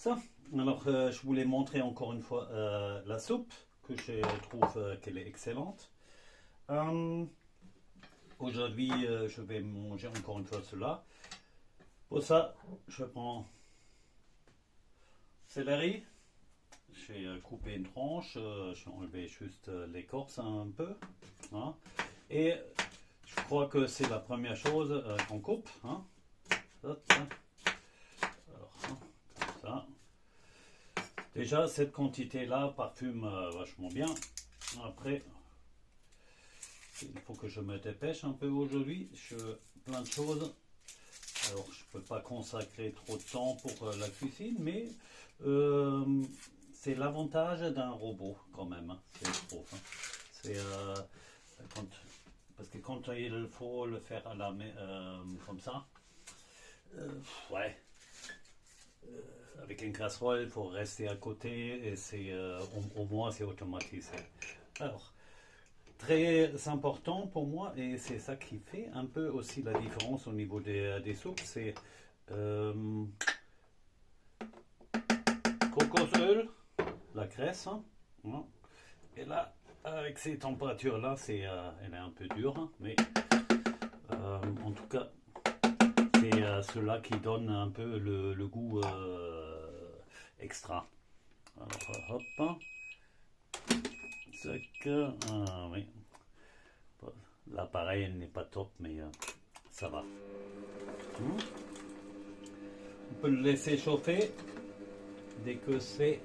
Ça, alors je voulais montrer encore une fois la soupe, que je trouve qu'elle est excellente. Euh, Aujourd'hui, je vais manger encore une fois cela. Pour ça, je prends céleri. J'ai coupé une tranche, j'ai enlevé juste l'écorce un peu, hein. Et je crois que c'est la première chose qu'on coupe, hein. Hop, hein. Alors, hein, comme ça. Déjà, cette quantité-là parfume vachement bien. Après, il faut que je me dépêche un peu aujourd'hui. Je plein de choses. Alors, je ne peux pas consacrer trop de temps pour la cuisine, mais c'est l'avantage d'un robot quand même, hein. C'est trop. Hein. C'est quand, parce que quand il faut le faire à la comme ça, ouais. Avec une casserole, il faut rester à côté et c'est au moins c'est automatisé. Alors, très important pour moi, et c'est ça qui fait un peu aussi la différence au niveau des soupes, c'est cocosoeul, la graisse, hein. Et là, avec ces températures-là, elle est un peu dure, hein, mais en tout cas, c'est cela qui donne un peu le goût extra. Alors, hop. Oui. L'appareil n'est pas top, mais ça va. On peut le laisser chauffer dès que c'est.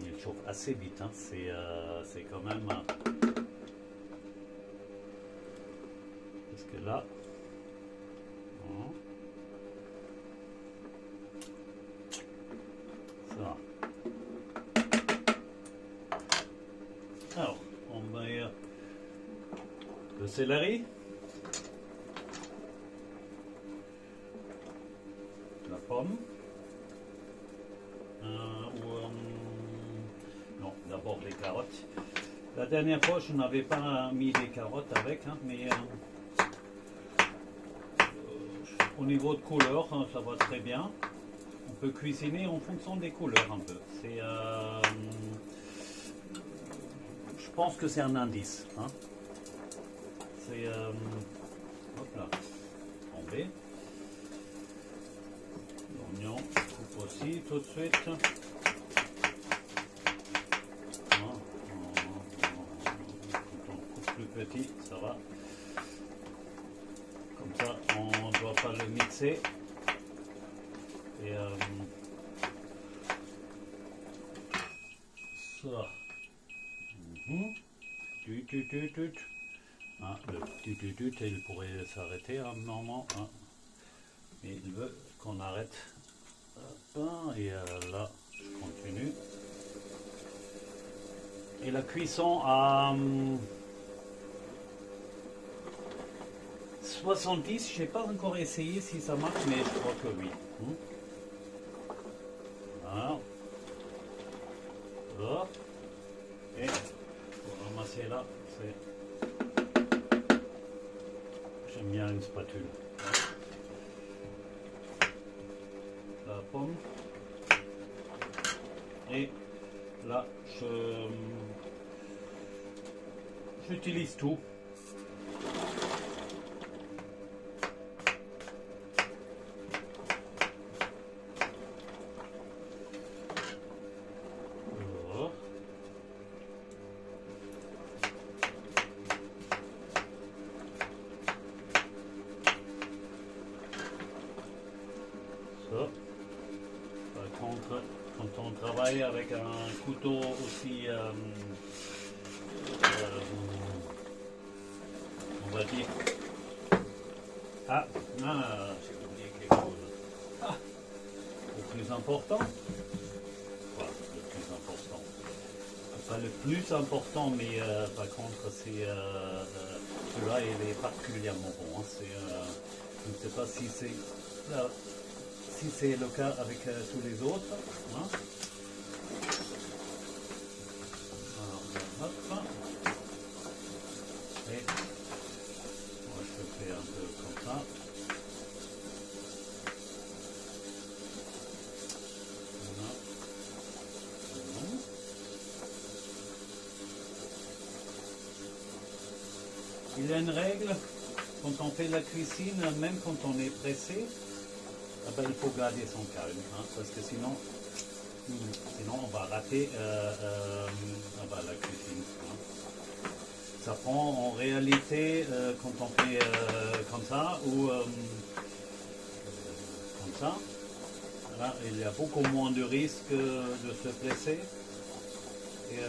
Il chauffe assez vite, hein. C'est quand même. Parce que là. Ça. Alors, on met le céleri, la pomme, non, d'abord les carottes. La dernière fois, je n'avais pas mis des carottes avec, hein, mais au niveau de couleur, hein, ça va très bien. On peut cuisiner en fonction des couleurs un peu. Je pense que c'est un indice, hein. C'est hop là, tombé. L'oignon, coupe aussi tout de suite. Quand on coupe plus petit, ça va. Comme ça, on ne doit pas le mixer. Et ça. Ah, le tut, il pourrait s'arrêter à un moment, hein. Mais il veut qu'on arrête. Et là, je continue. Et la cuisson à 70, je n'ai pas encore essayé si ça marche, mais je crois que oui. Voilà. Là. Et pour ramasser là, j'aime bien une spatule. La pomme. Et là, j'utilise tout. Par contre, quand on travaille avec un couteau aussi, on va dire. J'ai oublié quelque chose. Le plus important. Voilà, le plus important. Pas le plus important, mais par contre, celui-là, il est particulièrement bon, hein. Je ne sais pas si c'est le cas avec tous les autres, hein. Alors, hop. Et moi, je fais un peu comme ça. il y a une règle, quand on fait la cuisine, même quand on est pressé, ah ben, il faut garder son calme, hein, parce que sinon on va rater ah ben, la cuisine. Hein. Ça prend en réalité, quand on fait comme ça, ou comme ça, là, il y a beaucoup moins de risques de se blesser. Et,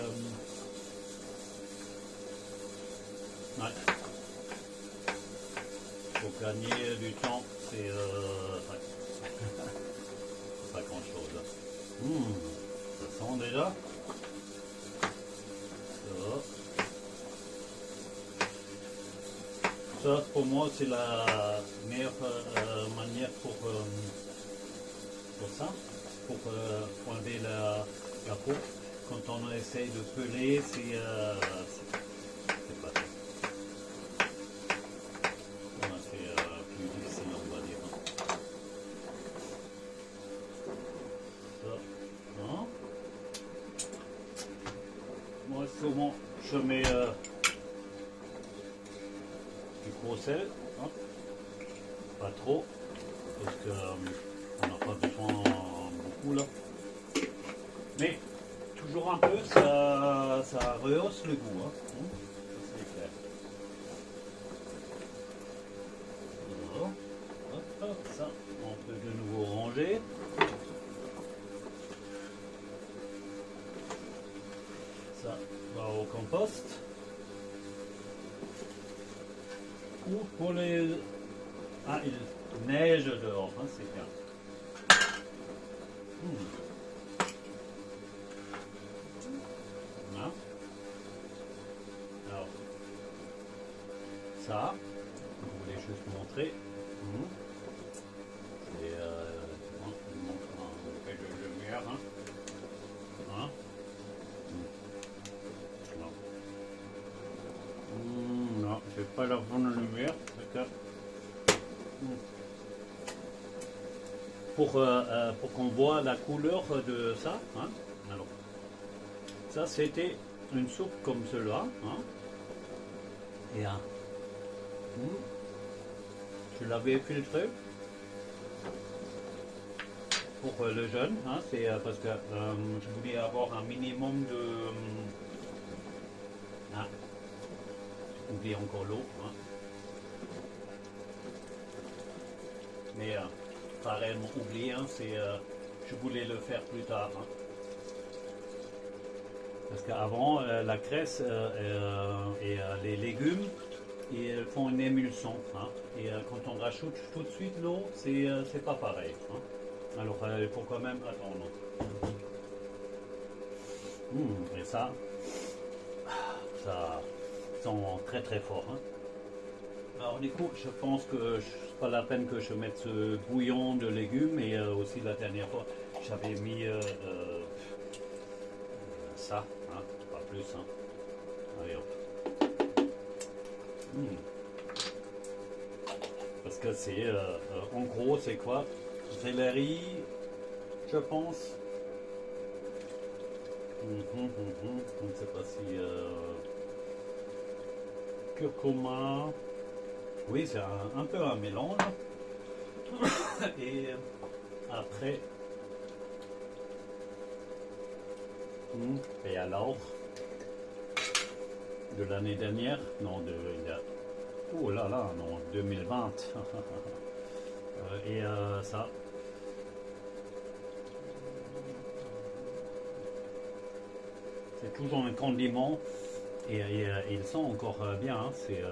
ouais. Pour gagner du temps, c'est ouais. Pas grand chose. Ça sent déjà. Ça, pour moi, c'est la meilleure manière pour ça, pour enlever la peau. Quand on essaye de peler, c'est pas ça. C'est plus difficile, on va dire. Ça, hein. Moi, souvent, je mets du gros sel, hein. Pas trop, parce qu'on n'a pas besoin beaucoup là. Mais toujours un peu, ça rehausse le goût. Hein. C'est clair. Voilà. Hop, ça, on peut de nouveau ranger. Ça va au compost. Ou pour les... Ah, il neige dehors, hein, c'est bien. Voilà. Alors, ça, je voulais juste montrer. C'est il montre un peu de lumière. Hein. Voilà. Non, c'est pas la bonne lumière. Pour qu'on voit la couleur de ça. Hein. Alors, ça c'était une soupe comme cela. Hein. Et je l'avais filtré pour le jeûne. Hein. C'est parce que je voulais avoir un minimum de... Oubliez encore l'eau. Hein. Mais pas réellement oublié, hein, je voulais le faire plus tard. Hein. Parce qu'avant, la graisse et les légumes, ils font une émulsion. Hein. Et quand on rajoute tout de suite l'eau, c'est pas pareil. Hein. Alors il faut quand même attendre. Et ça sent très très fort. Hein. Alors du coup, je pense que c'est pas la peine que je mette ce bouillon de légumes, et aussi la dernière fois, j'avais mis ça, hein, pas plus. Hein. Allez hop. Parce que c'est, en gros, c'est quoi? Céleri, je pense. Je ne sais pas si... curcuma. Oui, c'est un peu un mélange. Et après, et alors, de l'année dernière, non, oh là là, non, 2020. Et ça. C'est toujours un condiment, et il sent encore bien. Hein, c'est...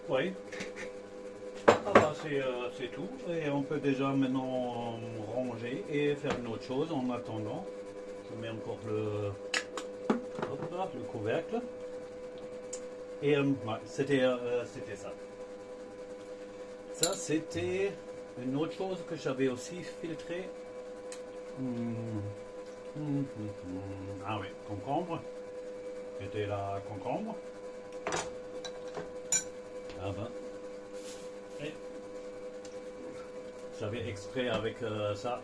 Oui. Ah bah c'est tout, et on peut déjà maintenant ranger et faire une autre chose en attendant. Je mets encore le couvercle. Et ouais, c'était ça. Ça c'était une autre chose que j'avais aussi filtré. Ah oui, concombre. C'était la concombre. Ah ben. Et j'avais extrait avec ça.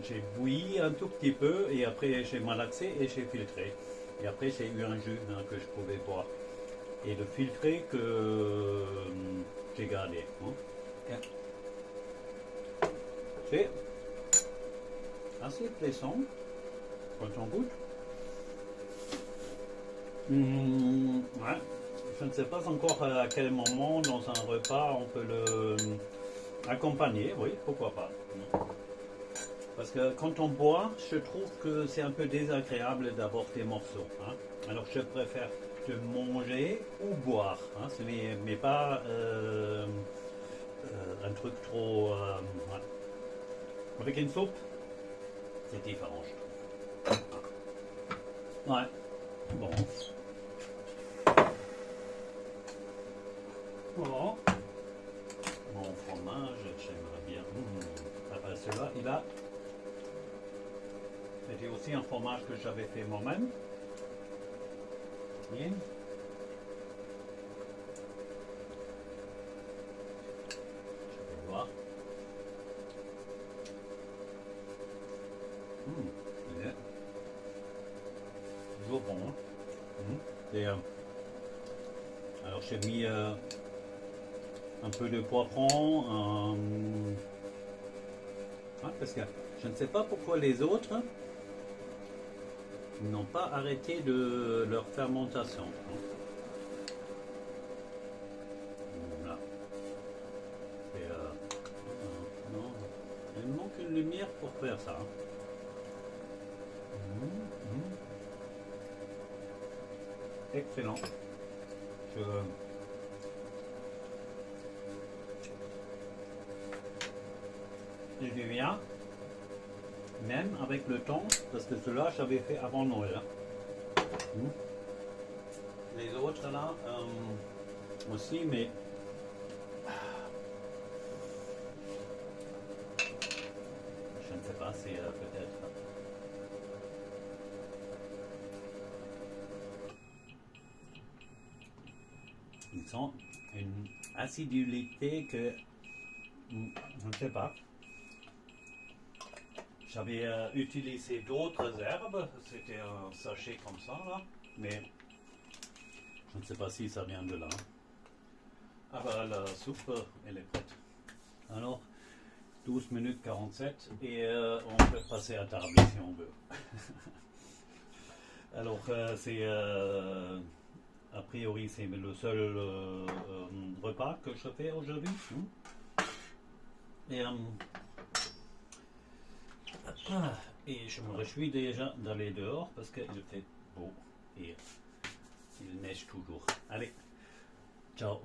J'ai bouilli un tout petit peu, et après j'ai malaxé et j'ai filtré. Et après, c'est eu un jus hein, que je pouvais boire. Et le filtré que j'ai gardé. Hein. C'est assez plaisant quand on goûte. Ouais. Je ne sais pas encore à quel moment dans un repas on peut le accompagner. Oui, pourquoi pas. Parce que quand on boit, je trouve que c'est un peu désagréable d'avoir des morceaux. Hein. Alors je préfère de manger ou boire. Hein. Ce n'est mais pas un truc trop... ouais. Avec une soupe, c'est différent, je trouve. Ouais. Bon. Bon. Mon fromage, j'aimerais bien. Celui-là, il a... C'était aussi un fromage que j'avais fait moi-même. Bien. Je vais voir. Il est toujours bon. Hein. Et, alors j'ai mis un peu de poivron. Parce que je ne sais pas pourquoi les autres n'ont pas arrêté de leur fermentation. Voilà. Et, non, il manque une lumière pour faire ça. Excellent. Je dis bien, même avec le temps, parce que cela j'avais fait avant Noël. Les autres là aussi, mais je ne sais pas, c'est peut-être. Ils ont une acidulité que je ne sais pas. J'avais utilisé d'autres herbes, c'était un sachet comme ça là, mais je ne sais pas si ça vient de là. Ah bah la soupe, elle est prête. Alors, 12 minutes 47 et on peut passer à table si on veut. Alors c'est a priori c'est le seul repas que je fais aujourd'hui. Et je me réjouis déjà d'aller dehors parce qu'il fait beau et il neige toujours. Allez, ciao.